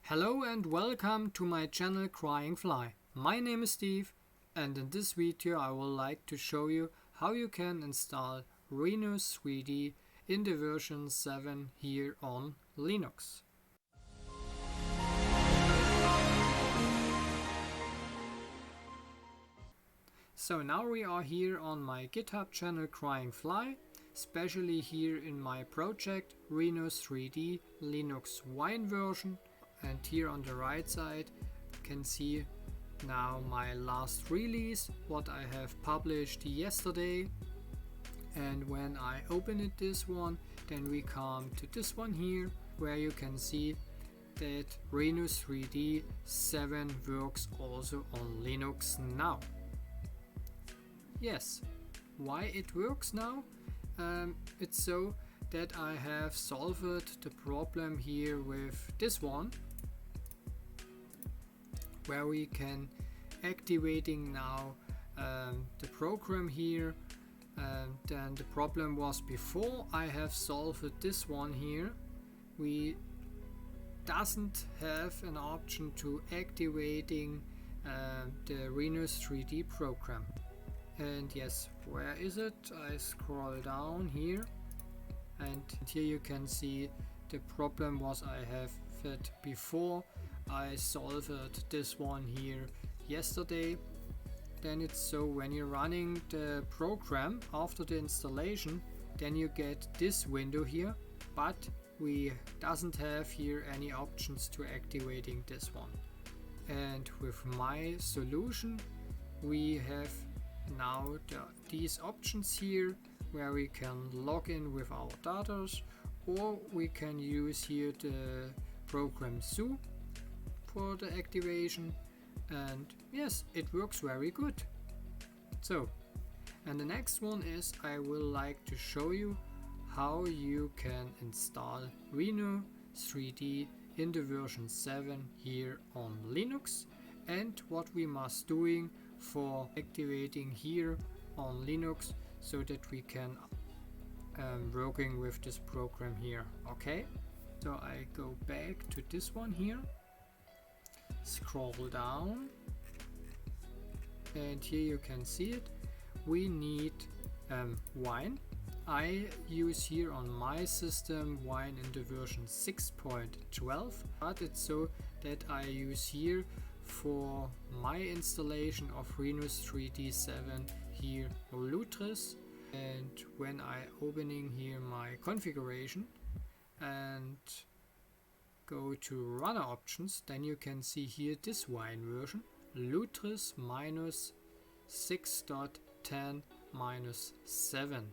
Hello and welcome to my channel Crying Fly. My name is Steve, and in this video I would like to show you how you can install Rhino 3D in the version 7 here on Linux. So now we are here on my GitHub channel Crying Fly, especially here in my project Rhino 3D Linux Wine version. And here on the right side you can see now my last release, what I have published yesterday. And when I open it, this one, then we come to this one here, where you can see that Rhino 3D 7 works also on Linux now. Yes, why it works now? It's so that I have solved the problem here with this one, where we can activating now the program here. Then the problem was before I have solved this one here, we doesn't have an option to activating the Rhino 3D program. And yes, where is it? I scroll down here, and here you can see the problem was I have it before I solved this one here yesterday. Then it's so when you're running the program after the installation, then you get this window here, but we doesn't have here any options to activating this one. And with my solution we have now these options here, where we can log in with our data, or we can use here the program zoo for the activation. And yes, it works very good. So, and the next one is I will like to show you how you can install Rhino 3D in the version 7 here on Linux, and what we must doing for activating here on Linux, so that we can working with this program here. Okay, so I go back to this one here, scroll down, and here you can see it. We need Wine. I use here on my system Wine in the version 6.12, but it's so that I use here for my installation of Rhino 3D 7 here Lutris. And when I opening here my configuration and go to runner options, then you can see here this Wine version Lutris minus 6.10 minus 7,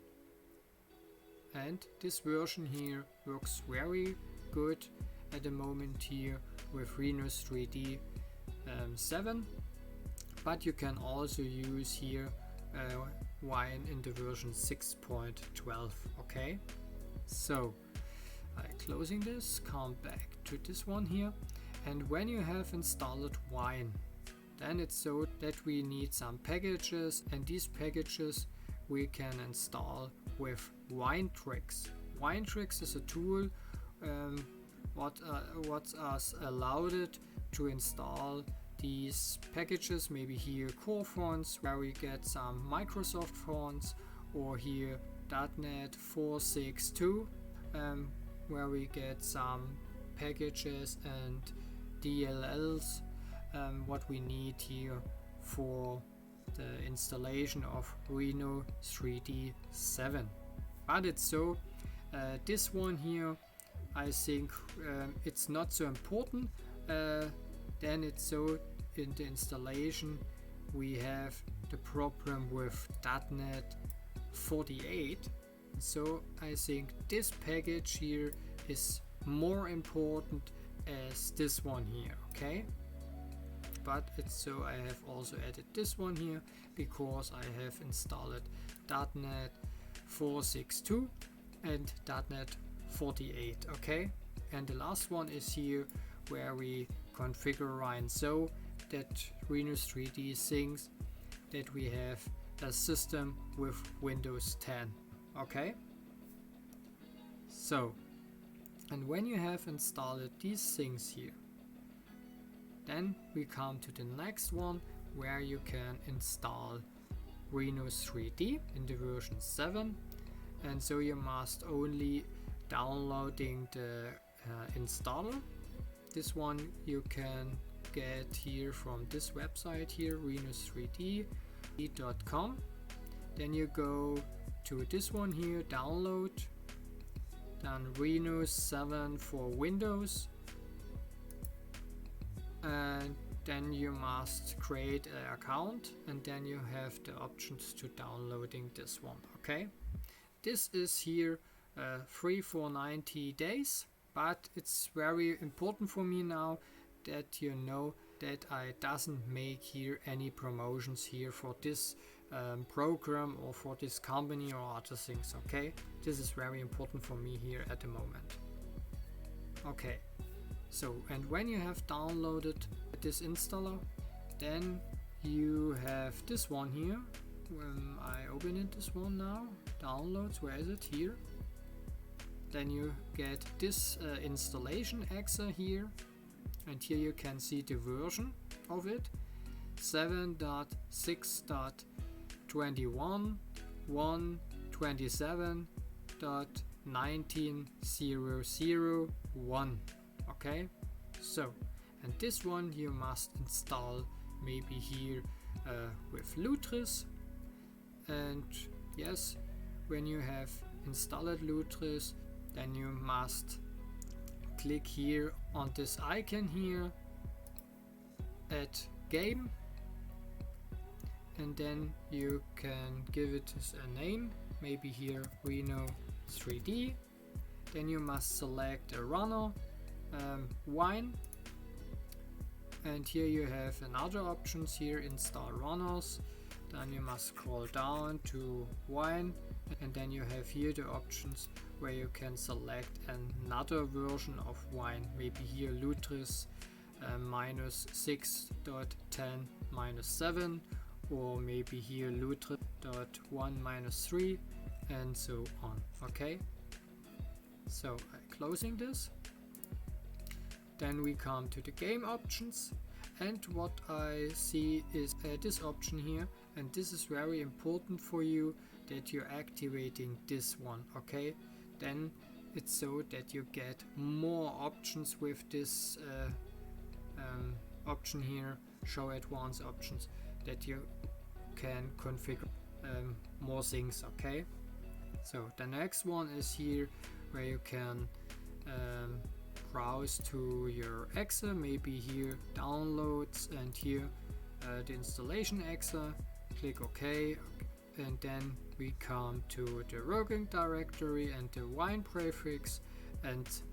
and this version here works very good at the moment here with Rhino 3D 7, but you can also use here Wine in the version 6.12. Okay, so I closing this, come back to this one here, and when you have installed Wine, then it's so that we need some packages, and these packages we can install with Winetricks. Winetricks is a tool what's us allowed it to install these packages, maybe here core fonts, where we get some Microsoft fonts, or here .NET 4.6.2, where we get some packages and DLLs, what we need here for the installation of Rhino 3D 7. But it's so this one here, I think it's not so important. Then it's so in the installation we have the problem with .NET 48, so I think this package here is more important as this one here. Okay, but it's so I have also added this one here because I have installed .NET 4.6.2 and .NET 48. Okay, and the last one is here where we configure Rhino so that Rhino 3D thinks that we have a system with Windows 10. Okay, so, and when you have installed these things here, Then we come to the next one where you can install Rhino 3D in the version 7, and so you must only downloading the installer. This one you can get here from this website here, rhino3d.com. Then you go to this one here, download, then Rhino 7 for Windows, and then you must create an account, and then you have the options to downloading this one. Okay, this is here free for 90 days, but it's very important for me now that you know that I doesn't make here any promotions here for this program or for this company or other things. Okay, this is very important for me here at the moment. Okay, so and when you have downloaded this installer, then you have this one here. When I open it, this one now, downloads, where is it? Here. Then you get this installation exe here, and here you can see the version of it, 7.6.21.27.19.001. Okay, so and this one you must install maybe here with Lutris, and yes, when you have installed Lutris, then you must click here on this icon here at game, and then you can give it a name, maybe here Rhino 3D. Then you must select a runner, wine, and here you have another options here, install runners. Then you must scroll down to wine, and then you have here the options where you can select another version of wine, maybe here Lutris -6.10-7, or maybe here Lutris.1-3, and so on. Okay, so closing this. Then we come to the game options, and what I see is this option here, and this is very important for you that you're activating this one. Okay, then it's so that you get more options with this option here, show at once options, that you can configure more things. Okay, so the next one is here where you can browse to your exe, maybe here downloads, and here the installation exe, click OK, and then we come to the working directory and the wine prefix and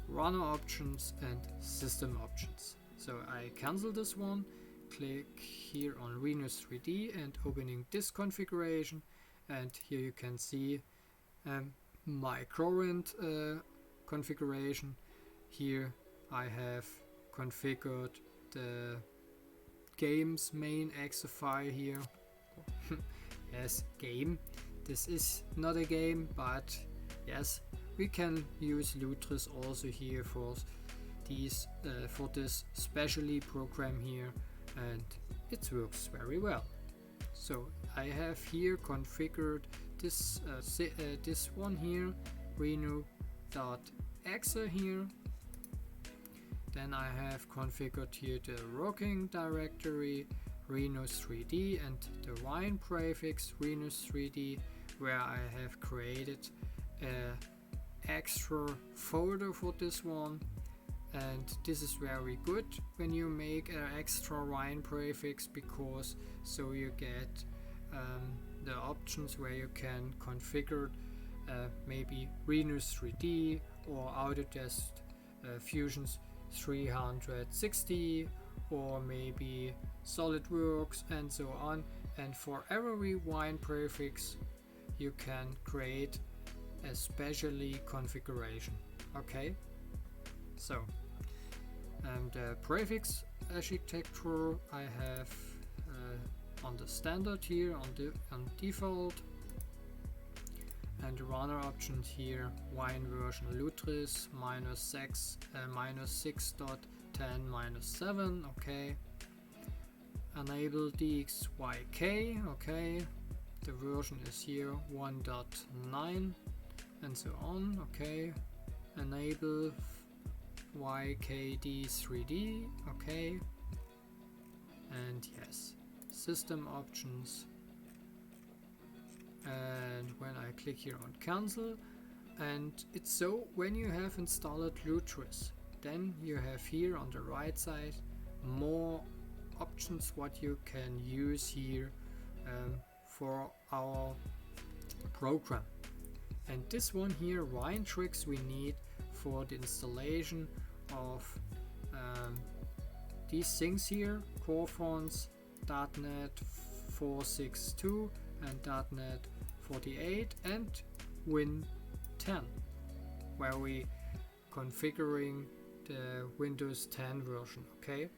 runner options and system options. So I cancel this one, click here on Rhino 3D and opening this configuration, and here you can see my current configuration. Here I have configured the game's main exe file here. Yes, game. This is not a game, but yes, we can use Lutris also here for these for this specially program here, and it works very well. So I have here configured this this one here, Rhino.exe here. Then I have configured here the working directory Rhino 3D and the wine prefix Rhino 3D, where I have created an extra folder for this one. And this is very good when you make an extra wine prefix, because so you get the options where you can configure maybe Rhino 3D or Autodesk Fusion's 360, or maybe SolidWorks, and so on. And for every wine prefix you can create a specially configuration. Okay, so the prefix architecture I have on the standard here, on default, and the runner options here, wine version Lutris -6.10 10 minus 7, okay. Enable DXYK, okay. The version is here 1.9 and so on, okay. Enable YKD3D, okay. And yes, system options. And when I click here on cancel, and it's so when you have installed Lutris, then you have here on the right side more options what you can use here for our program. And this one here, Rhino, we need for the installation of these things here, core fonts, .NET 4.6.2 and .NET 48 and Win 10, where we configuring the Windows 10 version, okay.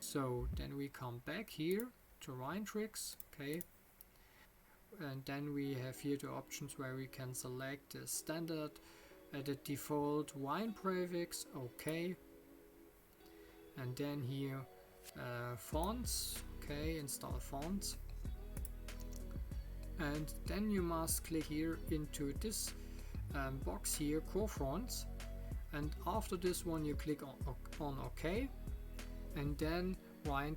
So then we come back here to Rhino, okay, and then we have here the options where we can select the standard the default Wine prefix, okay, and then here fonts, okay, install fonts, and then you must click here into this box here, core fonts, and after this one you click on OK, and then Rhino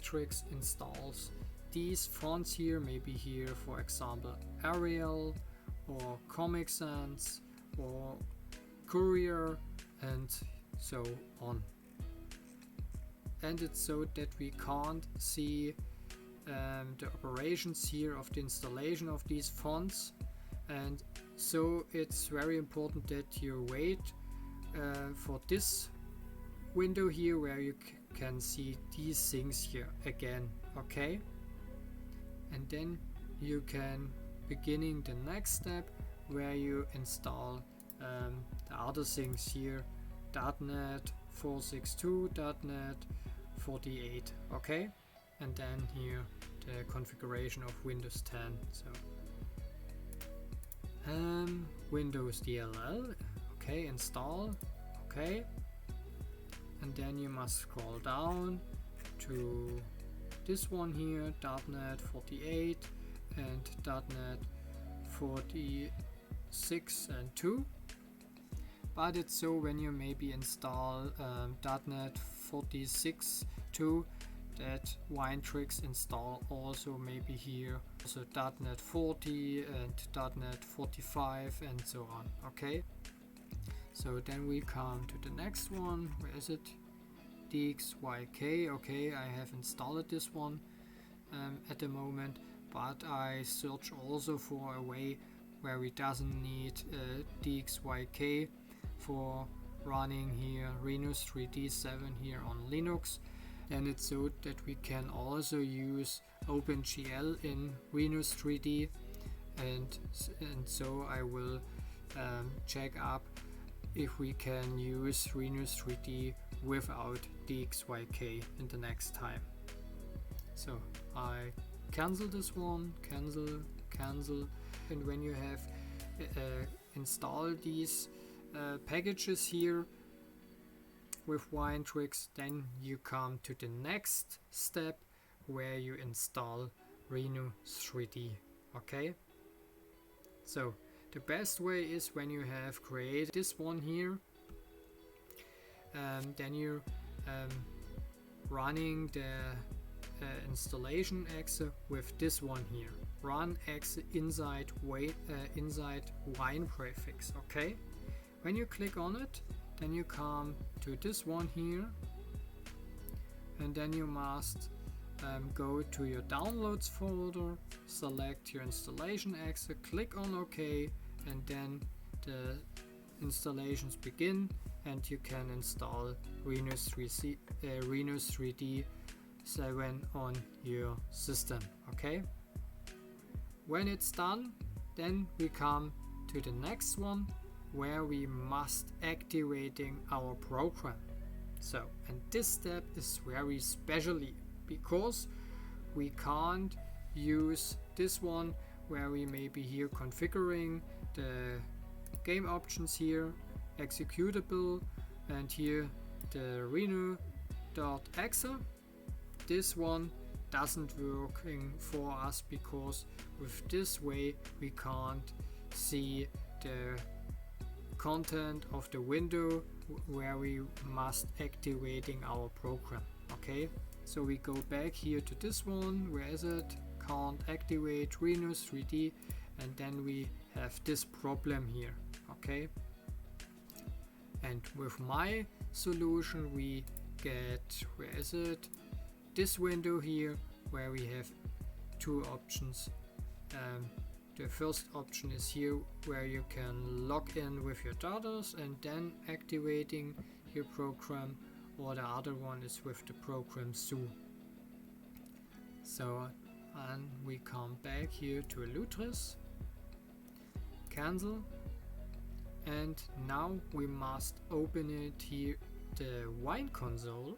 installs these fonts here, maybe here for example Arial or Comic Sans or Courier and so on. And it's so that we can't see the operations here of the installation of these fonts, and so it's very important that you wait for this window here where you can see these things here again, okay, and then you can beginning the next step where you install the other things here, .NET 4.6.2, .NET 48, okay, and then here the configuration of Windows 10. So Windows DLL, okay, install, okay, and then you must scroll down to this one here, .NET 48 and .NET 46 and 2. But it's so when you maybe install .NET 46 2 that Rhino install also maybe here also .NET 40 and .NET 45 and so on, okay. So then we come to the next one, where is it, DXYK, okay, I have installed this one at the moment, but I search also for a way where we doesn't need DXYK for running here Rhino 3D 7 here on Linux. And it's so that we can also use OpenGL in Rhino 3D, and so I will check up if we can use Rhino 3D without DXYK in the next time. So I cancel this one, cancel, and when you have installed these packages here with Rhino, then you come to the next step where you install Rhino 3D, okay. So the best way is when you have created this one here, then you're running the installation exe with this one here, run exe inside Wine prefix, okay. When you click on it, then you come to this one here, and then you must go to your downloads folder, select your installation exe, click on OK, and then the installations begin, and you can install Rhino 3D 7 on your system, okay. When it's done, then we come to the next one where we must activating our program. So, and this step is very specially because we can't use this one where we maybe here configuring the game options here, executable, and here the Rhino Rhino.exe. This one doesn't working for us because with this way we can't see the content of the window where we must activating our program. Okay, so we go back here to this one. Where is it? Can't activate Rhino 3D, and then we have this problem here. Okay, and with my solution we get, where is it, this window here where we have two options. The first option is here where you can log in with your data and then activating your program, or the other one is with the program soon. So, and we come back here to Lutris, cancel, and now we must open it here, the wine console,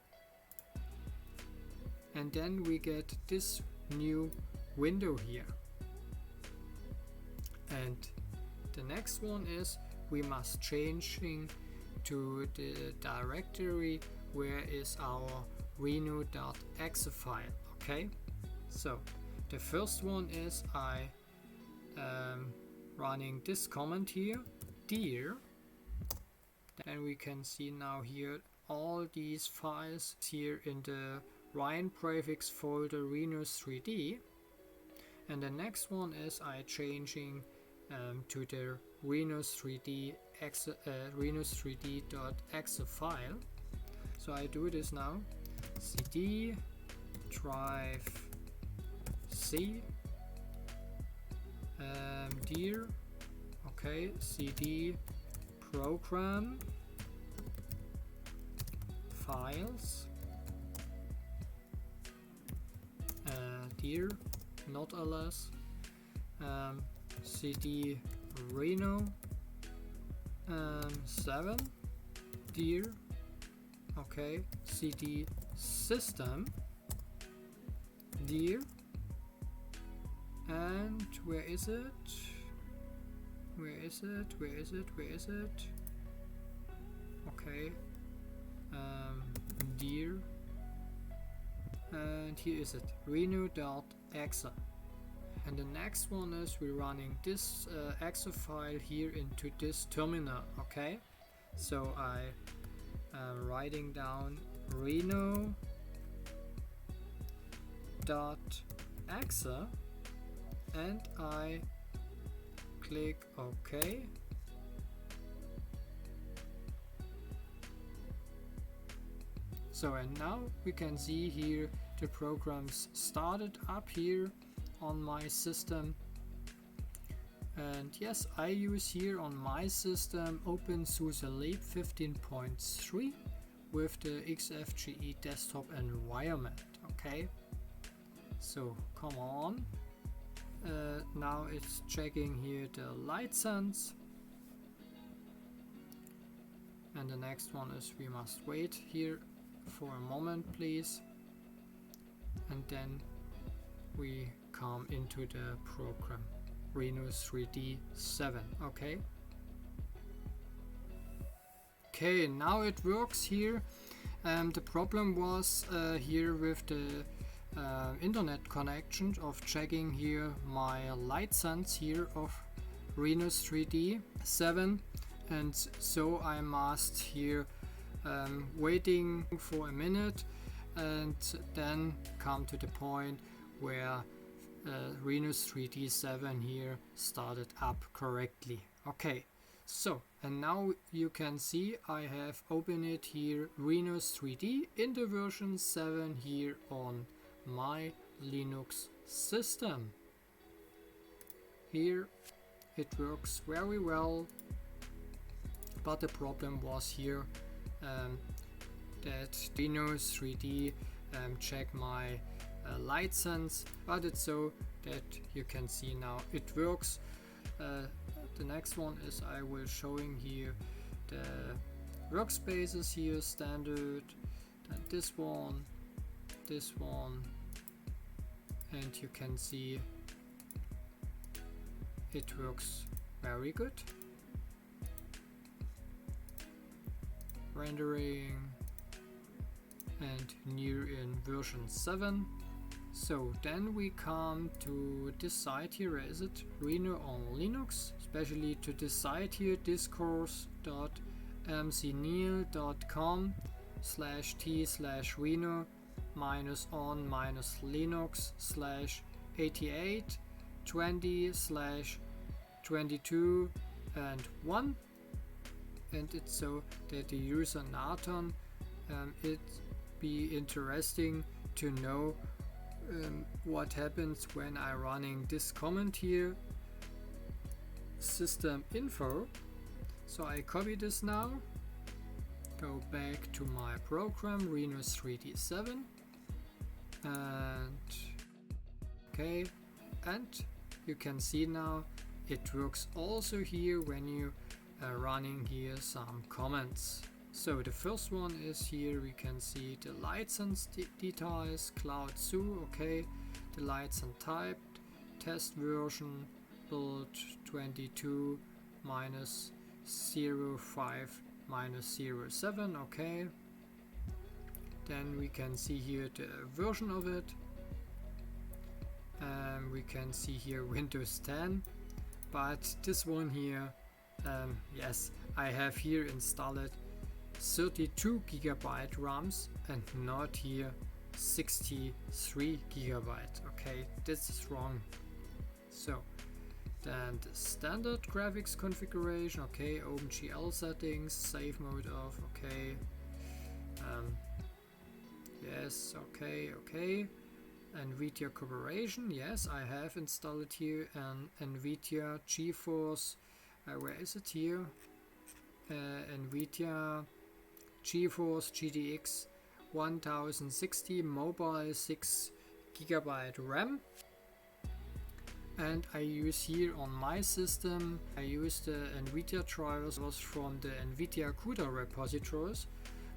and then we get this new window here. And the next one is we must changing to the directory where is our Rhino.exe file. Okay, so the first one is I running this command here, dir. Then we can see now here all these files here in the Rhino prefix folder Rhino 3D. And the next one is I changing to the Rhino 3D.exe file. So I do this now. cd drive c dir, okay, cd program files dir, not ls, cd Rhino 7 dir, okay, cd system dir, and where is it, okay, dir, and here is it, Rhino.exe. And the next one is we're running this exe file here into this terminal. Okay, so I am writing down Rhino.exe and I click OK. So, and now we can see here the programs started up here on my system. And yes, I use here on my system OpenSUSE Lib 15.3 with the XFCE desktop environment. Okay, so come on, now it's checking here the license, and the next one is we must wait here for a moment please, and then we come into the program Rhino 3D 7. Okay, now it works here. The problem was here with the internet connection of checking here my license here of Rhino 3D 7, and so I must here waiting for a minute and then come to the point where Rhino 3D 7 here started up correctly. Okay, so and now you can see I have opened it here Rhino 3D in the version 7 here on my Linux system. Here it works very well, but the problem was here that Rhino 3D check my license, but it's so that you can see now it works. The next one is I will showing here the workspaces here standard, then this one, and you can see it works very good. Rendering, and near in version 7. So then we come to this site here. Where is it? Rhino on Linux, especially to this site here, discourse.mcneil.com/t/rhino -on-linux/88 20/22 and 1, and it's so that the user Nathan, it'd be interesting to know what happens when I running this command here, system info. So I copy this now, go back to my program Rhino 3D7, and okay, and you can see now it works also here when you are running here some commands. So the first one is here, we can see the license details, cloud zoo, okay, the license type, test version, build 22 -05 -07, okay. Then we can see here the version of it. We can see here Windows 10, but this one here, yes, I have here installed 32 GB RAMs and not here 63 GB. Okay, this is wrong. So then the standard graphics configuration, okay, OpenGL settings, save mode off, okay, yes, okay. NVIDIA Corporation, yes, I have installed here an NVIDIA GeForce, where is it here? NVIDIA GeForce GTX 1060 mobile 6 GB RAM, and I use here on my system, I use the NVIDIA drivers from the NVIDIA CUDA repositories,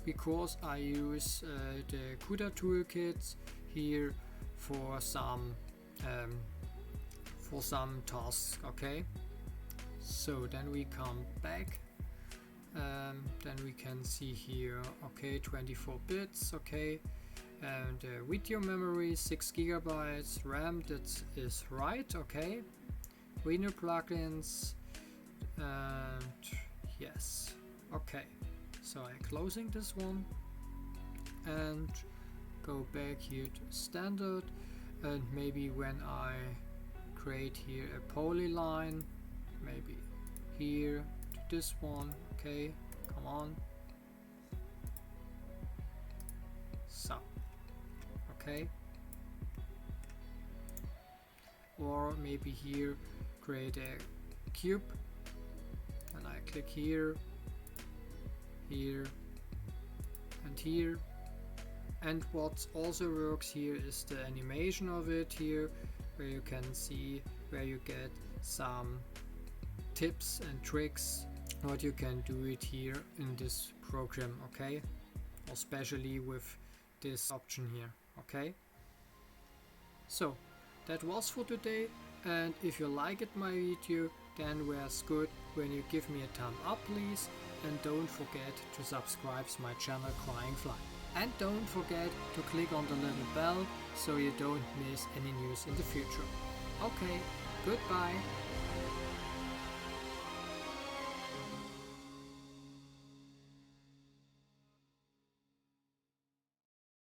because I use the CUDA toolkits here for some tasks, okay. So then we come back, then we can see here, okay, 24 bits, okay, and video memory 6 GB, RAM, that is right, okay, Rhino plugins, and yes, okay. So I'm closing this one and go back here to standard, and maybe when I create here a polyline, maybe here to this one, okay, come on, so, okay, or maybe here create a cube, and I click here, here and here. And what also works here is the animation of it here, where you can see, where you get some tips and tricks what you can do it here in this program, okay, especially with this option here, okay. So that was for today, and if you liked my video, then it's good when you give me a thumb up, please, and don't forget to subscribe to my channel Crying Fly. And don't forget to click on the little bell so you don't miss any news in the future. Okay, goodbye.